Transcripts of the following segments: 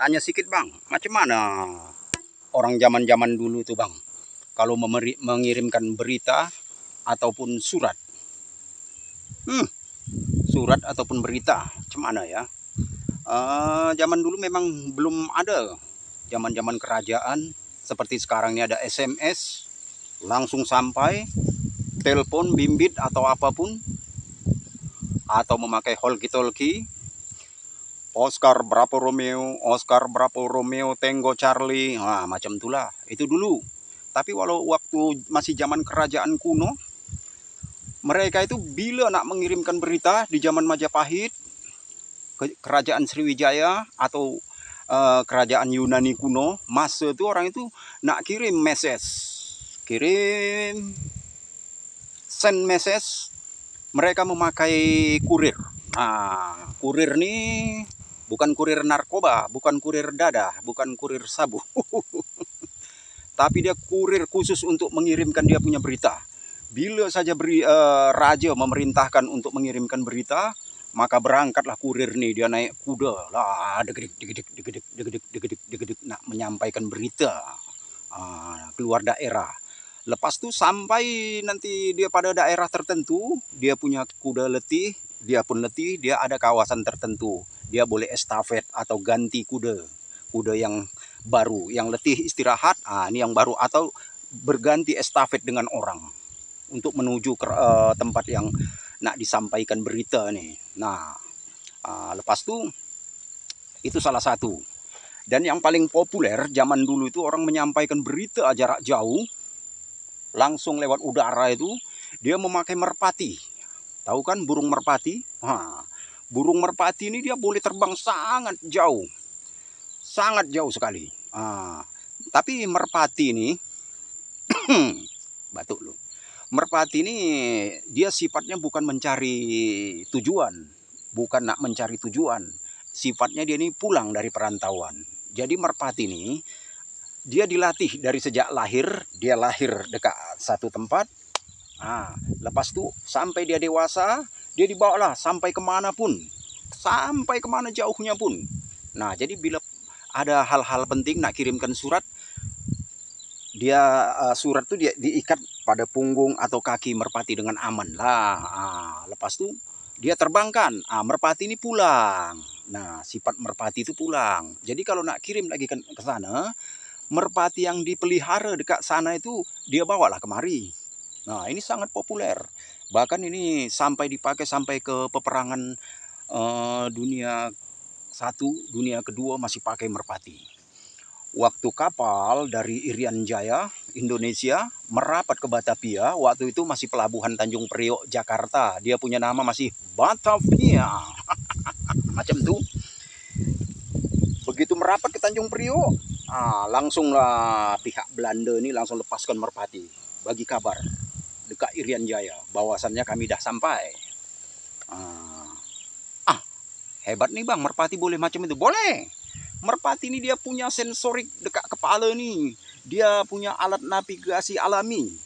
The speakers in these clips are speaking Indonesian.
tanya sedikit bang, macam mana orang zaman-zaman dulu tuh bang, kalau mengirimkan berita ataupun surat, surat ataupun berita, macam mana ya? Zaman dulu memang belum ada zaman-zaman kerajaan seperti sekarang ini ada SMS, langsung sampai, telepon, bimbit atau apapun, atau memakai walkie-talkie. Oscar Bravo Romeo, Tango Charlie, nah, macam itulah. Itu dulu. Tapi walau waktu masih zaman kerajaan kuno, mereka itu bila nak mengirimkan berita di zaman Majapahit, kerajaan Sriwijaya atau kerajaan Yunani kuno, masa itu orang itu nak kirim message, send message, mereka memakai kurir. Nah, kurir nih bukan kurir narkoba, bukan kurir dadah, bukan kurir sabu. Tapi dia kurir khusus untuk mengirimkan dia punya berita. Bila saja raja memerintahkan untuk mengirimkan berita, maka berangkatlah kurir nih, dia naik kuda lah, degedek nak menyampaikan berita keluar daerah. Lepas tu sampai nanti dia pada daerah tertentu, dia punya kuda letih, dia pun letih, dia ada kawasan tertentu, dia boleh estafet atau ganti kuda yang baru, yang letih istirahat, ini yang baru, atau berganti estafet dengan orang untuk menuju ke tempat yang nak disampaikan berita nih. Nah, lepas itu salah satu. Dan yang paling populer zaman dulu itu orang menyampaikan berita jarak jauh, langsung lewat udara itu, dia memakai merpati. Tahu kan burung merpati? Burung merpati ini dia boleh terbang sangat jauh sekali. Tapi merpati ini, batuk lu. Merpati ini dia sifatnya bukan mencari tujuan, bukan nak mencari tujuan. Sifatnya dia ini pulang dari perantauan. Jadi merpati ini dia dilatih dari sejak lahir, dia lahir dekat satu tempat. Lepas itu sampai dia dewasa, dia dibawalah sampai kemana pun, sampai kemana jauhnya pun. Nah, jadi bila ada hal-hal penting nak kirimkan surat, dia surat itu dia diikat pada punggung atau kaki merpati dengan aman lah. Lepas itu dia terbangkan, merpati ini pulang. Nah, sifat merpati itu pulang. Jadi kalau nak kirim lagi ke sana, merpati yang dipelihara dekat sana itu dia bawalah kemari. Nah, ini sangat populer. Bahkan ini sampai dipakai sampai ke peperangan dunia satu, dunia kedua masih pakai merpati. Waktu kapal dari Irian Jaya, Indonesia, merapat ke Batavia, waktu itu masih pelabuhan Tanjung Priok, Jakarta. Dia punya nama masih Batavia. Macam itu. Begitu merapat ke Tanjung Priok, langsunglah pihak Belanda ini langsung lepaskan merpati, bagi kabar dekat Irian Jaya bahwasannya kami dah sampai. Hebat nih bang, merpati boleh macam itu? Boleh. Merpati ini dia punya sensorik dekat kepala nih, dia punya alat navigasi alami.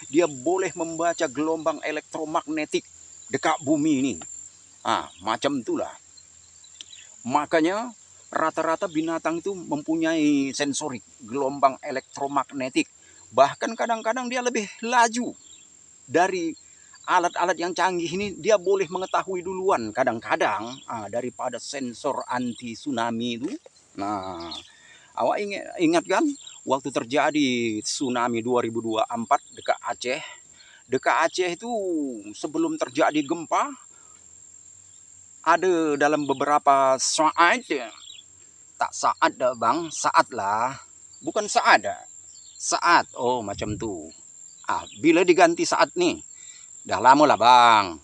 Dia boleh membaca gelombang elektromagnetik dekat bumi ini. Macam itulah. Makanya rata-rata binatang itu mempunyai sensorik gelombang elektromagnetik. Bahkan kadang-kadang dia lebih laju dari alat-alat yang canggih ini, dia boleh mengetahui duluan kadang-kadang daripada sensor anti tsunami itu. Nah, awak ingat kan waktu terjadi tsunami 2024 dekat Aceh. Dekat Aceh itu sebelum terjadi gempa, ada dalam beberapa saat, tak saat dah bang, saat lah, bukan saat dah. Saat, oh macam tu. Bila diganti saat nih, dah lama lah bang.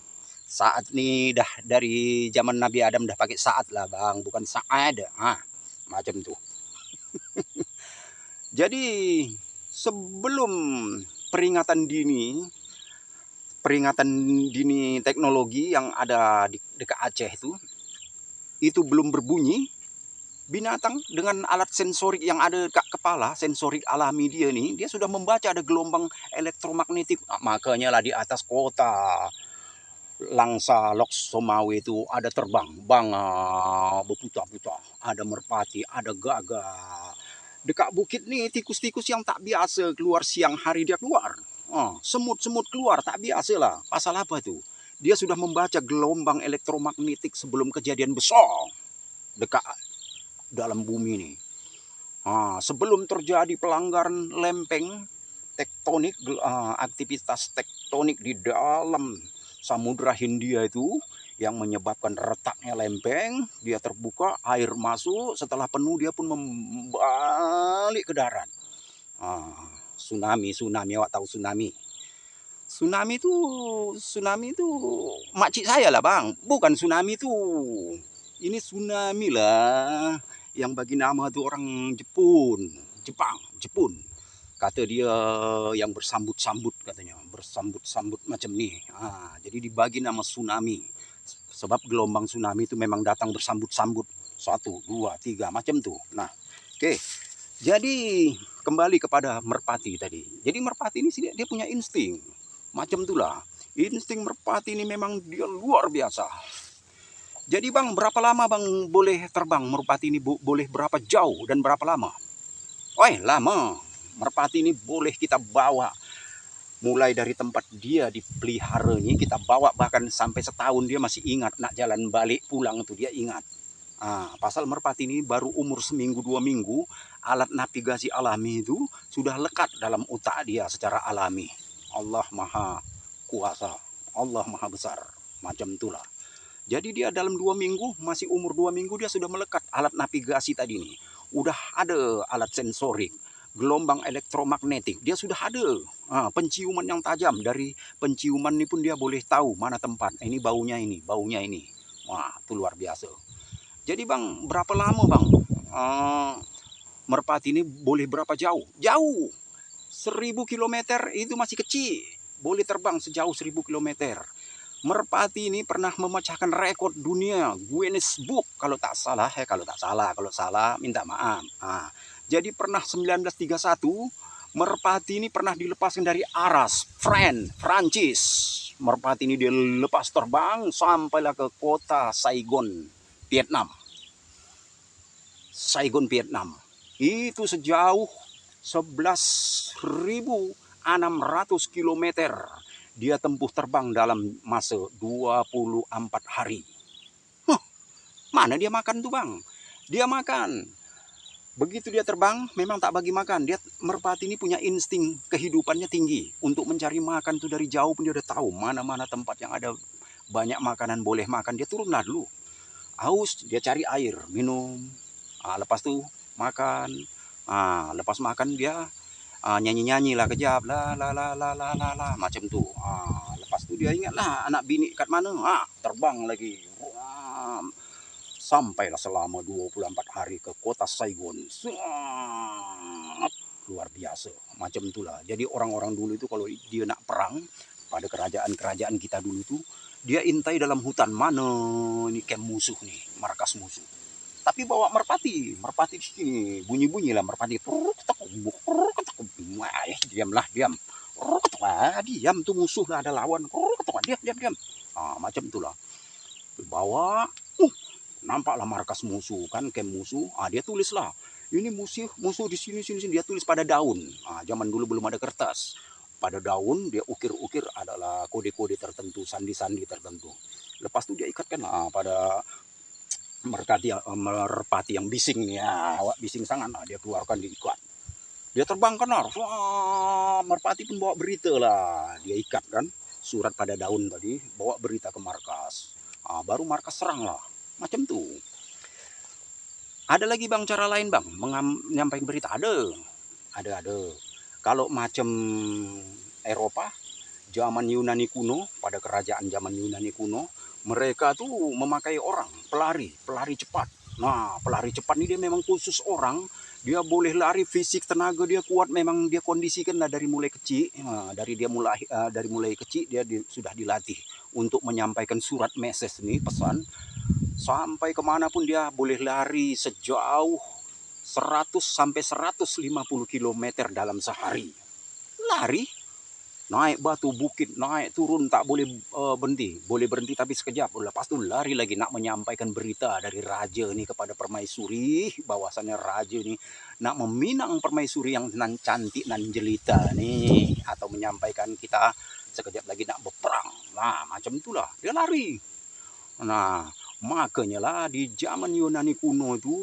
Saat nih dah dari zaman Nabi Adam dah pakai saat lah bang, bukan saat. Macam tu. Jadi sebelum peringatan dini teknologi yang ada di dekat Aceh itu belum berbunyi, binatang dengan alat sensorik yang ada dekat kepala, sensorik alami dia nih, dia sudah membaca ada gelombang elektromagnetik. Makanya lah di atas kota, Langsa Loksomawe itu ada terbang, bangau, berputar-putar, ada merpati, ada gagak. Dekat bukit nih tikus-tikus yang tak biasa keluar siang hari dia keluar. Semut-semut keluar tak biasa lah. Pasal apa tuh? Dia sudah membaca gelombang elektromagnetik sebelum kejadian besar dekat dalam bumi ini. Sebelum terjadi pelanggaran lempeng tektonik, aktivitas tektonik di dalam Samudra Hindia itu yang menyebabkan retaknya lempeng, dia terbuka, air masuk, setelah penuh dia pun membalik ke darat. Tsunami, awak tahu tsunami? Tsunami itu makcik saya lah bang, bukan tsunami itu. Ini tsunami lah, yang bagi nama tuh orang Jepun. Kata dia yang bersambut-sambut katanya, bersambut-sambut macam nih. Jadi dibagi nama tsunami. Sebab gelombang tsunami itu memang datang bersambut-sambut. 1, 2, 3 macam tuh. Nah, oke. Jadi kembali kepada merpati tadi. Jadi merpati ini dia punya insting. Macam itulah. Insting merpati ini memang dia luar biasa. Jadi bang, berapa lama bang boleh terbang merpati ini? Boleh berapa jauh dan berapa lama? Lama. Merpati ini boleh kita bawa mulai dari tempat dia dipelihara ini, kita bawa bahkan sampai setahun dia masih ingat nak jalan balik pulang itu dia ingat. Pasal merpati ini baru umur seminggu 2 minggu, alat navigasi alami itu sudah lekat dalam otak dia secara alami. Allah maha kuasa, Allah maha besar, macam itulah. Jadi dia dalam 2 minggu, masih umur 2 minggu dia sudah melekat alat navigasi tadi nih. Udah ada alat sensorik, gelombang elektromagnetik, dia sudah ada. Penciuman yang tajam, dari penciuman ini pun dia boleh tahu mana tempat. Ini baunya ini, baunya ini. Wah, itu luar biasa. Jadi bang, berapa lama bang merpati ini boleh berapa jauh? Jauh. 1000 km itu masih kecil. Boleh terbang sejauh 1000 km. Merpati ini pernah memecahkan rekor dunia Guinness Book kalau tak salah, kalau salah minta maaf. Jadi pernah 1931 merpati ini pernah dilepaskan dari Aras, Prancis. Merpati ini dilepas terbang sampailah ke kota Saigon, Vietnam. Itu sejauh 11.600 km dia tempuh terbang dalam masa 24 hari. Mana dia makan tuh bang? Dia makan. Begitu dia terbang, memang tak bagi makan. Merpati ini punya insting kehidupannya tinggi. Untuk mencari makan tuh dari jauh pun dia udah tahu mana-mana tempat yang ada banyak makanan boleh makan. Dia turunlah dulu. Haus, dia cari air, minum. Lepas tuh makan. Lepas makan dia nyanyi-nyanyi lah kejap lah macam tuh. Lepas tuh dia ingat lah anak bini kat mana, terbang lagi. Sampailah selama 24 hari ke kota Saigon. Luar biasa, macam itulah. Jadi orang-orang dulu itu kalau dia nak perang pada kerajaan-kerajaan kita dulu tuh, dia intai dalam hutan, mana ini camp musuh nih, markas musuh. Tapi bawa merpati di sini, bunyi-bunyi lah merpati. Diam. Diam tuh musuh lah, ada lawan. Diam. Macam itulah. Bawa, nampaklah markas musuh kan, camp musuh. Dia tulis lah, ini musuh di sini. Dia tulis pada daun. Zaman dulu belum ada kertas. Pada daun dia ukir-ukir adalah kode-kode tertentu, sandi-sandi tertentu. Lepas itu dia ikatkan pada merpati yang bising nih, bising sangat, dia keluarkan diikat. Dia terbang kan, merpati pun bawa berita lah, dia ikat kan surat pada daun tadi, bawa berita ke markas. Baru markas serang lah, macam tuh. Ada lagi bang cara lain bang menyampaikan berita? Ada. Kalau macam Eropa zaman Yunani kuno, pada kerajaan zaman Yunani kuno, mereka tuh memakai orang pelari cepat. Pelari cepat ini dia memang khusus orang, dia boleh lari, fisik tenaga dia kuat, memang dia kondisikan lah dari mulai kecil. Dari mulai kecil dia sudah dilatih untuk menyampaikan surat message nih, pesan, sampai kemanapun dia boleh lari sejauh 100 sampai 150 km dalam sehari. Lari naik batu bukit, naik turun tak boleh berhenti, boleh berhenti tapi sekejap, lepas tu lari lagi nak menyampaikan berita dari raja ni kepada permaisuri, bahwasannya raja ni nak meminang permaisuri yang nan cantik nan jelita ni, atau menyampaikan kita sekejap lagi nak berperang. Nah, macam itulah dia lari. Nah, makanya lah di zaman Yunani kuno itu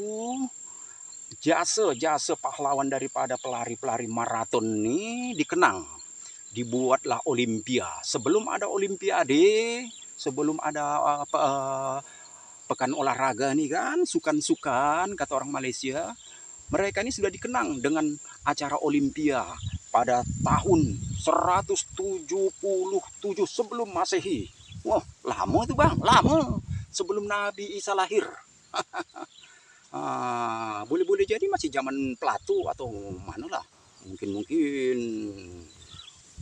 jasa-jasa pahlawan daripada pelari-pelari maraton ni dikenang. Dibuatlah Olimpia. Sebelum ada Olimpiade, sebelum ada pekan olahraga nih kan, sukan-sukan kata orang Malaysia, mereka ini sudah dikenang dengan acara Olimpia pada tahun 177 sebelum Masehi. Wah, lama tuh Bang, lama sebelum Nabi Isa lahir. Boleh-boleh jadi masih zaman Plato atau mana lah. Mungkin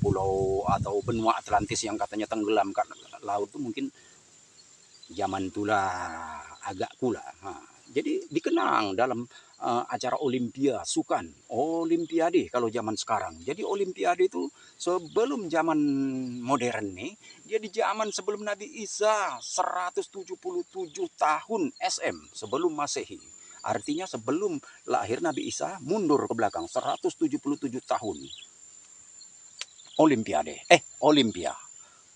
pulau atau benua Atlantis yang katanya tenggelam ke laut itu mungkin zaman itulah agak kula. Jadi dikenang dalam acara Olimpia, sukan, Olimpiade kalau zaman sekarang. Jadi Olimpiade itu sebelum zaman modern nih, dia di zaman sebelum Nabi Isa 177 tahun SM sebelum Masehi. Artinya sebelum lahir Nabi Isa mundur ke belakang 177 tahun. Olimpiade. Olimpia.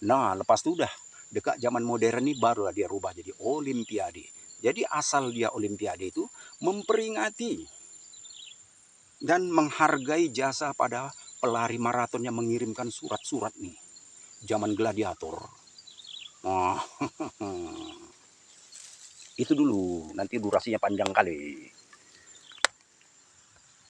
Nah, lepas itu udah dekat zaman modern ini barulah dia rubah jadi Olimpiade. Jadi asal dia Olimpiade itu memperingati dan menghargai jasa pada pelari maraton yang mengirimkan surat-surat nih. Zaman gladiator. Nah, itu dulu. Nanti durasinya panjang kali.